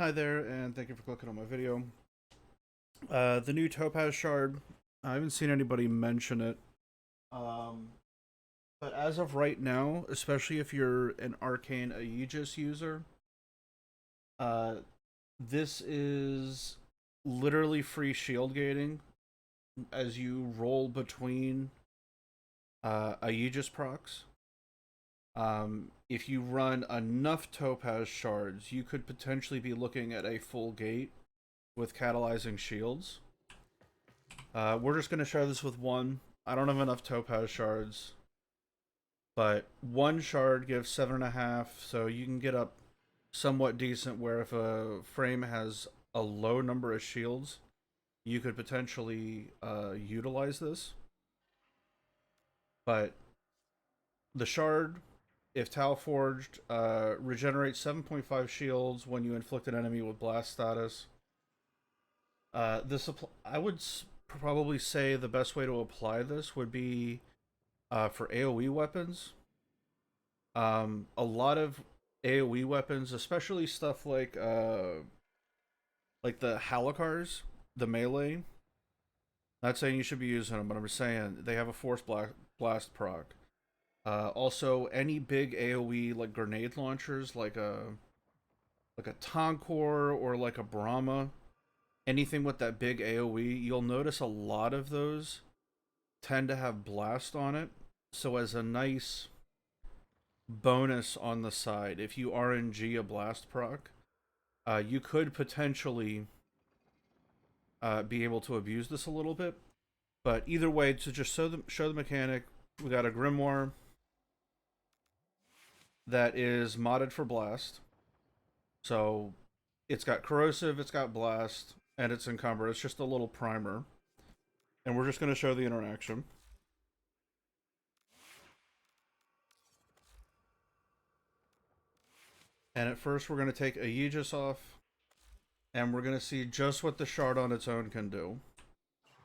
Hi there, and thank you for clicking on my video. The new topaz shard, I haven't seen anybody mention it. Um, but as of right now, especially if you're an arcane Aegis user, uh, this is literally free shield gating as you roll between Aegis procs. If you run enough topaz shards, you could potentially be looking at a full gate with catalyzing shields. We're just going to share this with one. I don't have enough topaz shards, but one shard gives 7.5, so you can get up somewhat decent where if a frame has a low number of shields, you could potentially utilize this. But the shard, if Tau Forged, regenerates 7.5 shields when you inflict an enemy with blast status. I would probably say the best way to apply this would be for AoE weapons. A lot of AoE weapons, especially stuff like the Halikars, the melee. Not saying you should be using them, but I'm just saying they have a force blast proc. Also, any big AoE like grenade launchers, like a Tonkor or like a Brahma, anything with that big AoE, you'll notice a lot of those tend to have blast on it. So as a nice bonus on the side, if you RNG a blast proc, you could potentially be able to abuse this a little bit. But either way, to just show the mechanic, we got a Grimoire that is modded for blast. So it's got corrosive, it's got blast, and it's encumbered. It's just a little primer. And we're just going to show the interaction. And at first we're going to take Aegis off, and we're going to see just what the shard on its own can do.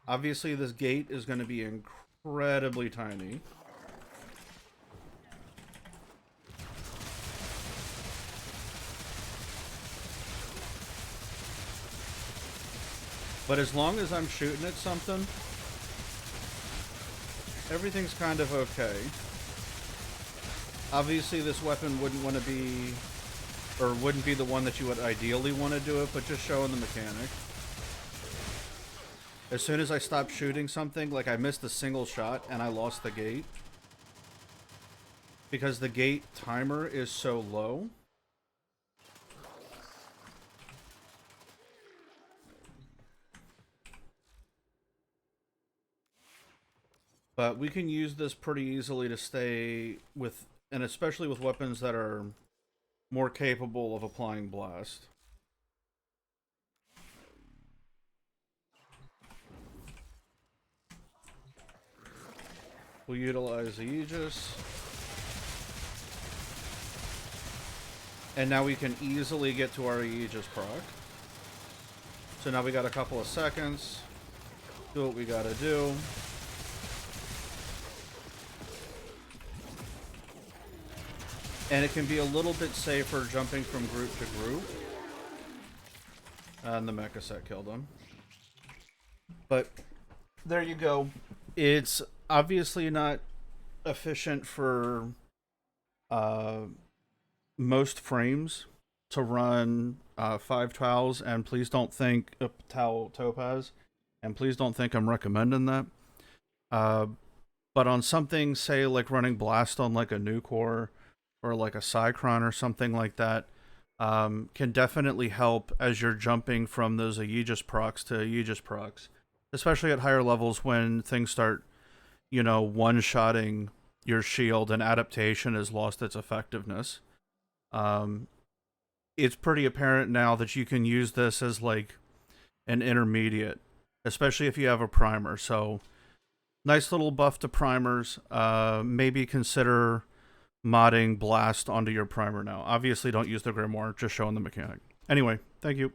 Obviously this gate is going to be incredibly tiny. But as long as I'm shooting at something, everything's kind of okay. Obviously this weapon wouldn't want to be, or wouldn't be the one that you would ideally want to do it, but just showing the mechanic. As soon as I stopped shooting something, like I missed a single shot and I lost the gate. Because the gate timer is so low. But we can use this pretty easily to stay with, and especially with weapons that are more capable of applying blast. We'll utilize the Aegis. And now we can easily get to our Aegis proc. So now we got a couple of seconds. Do what we gotta do. And it can be a little bit safer jumping from group to group. And the mecha set killed him. But there you go. It's obviously not efficient for most frames to run 5 towels, and please don't think towel topaz, and please don't think I'm recommending that. But on something, say like running blast on like a Nucor or like a Cycron or something like that, can definitely help as you're jumping from those Aegis procs to Aegis procs, especially at higher levels when things start, you know, one-shotting your shield and adaptation has lost its effectiveness. It's pretty apparent now that you can use this as like an intermediate, especially if you have a primer. So nice little buff to primers. Maybe consider modding blast onto your primer now. Obviously don't use the Grimoire, just showing the mechanic. Anyway, thank you.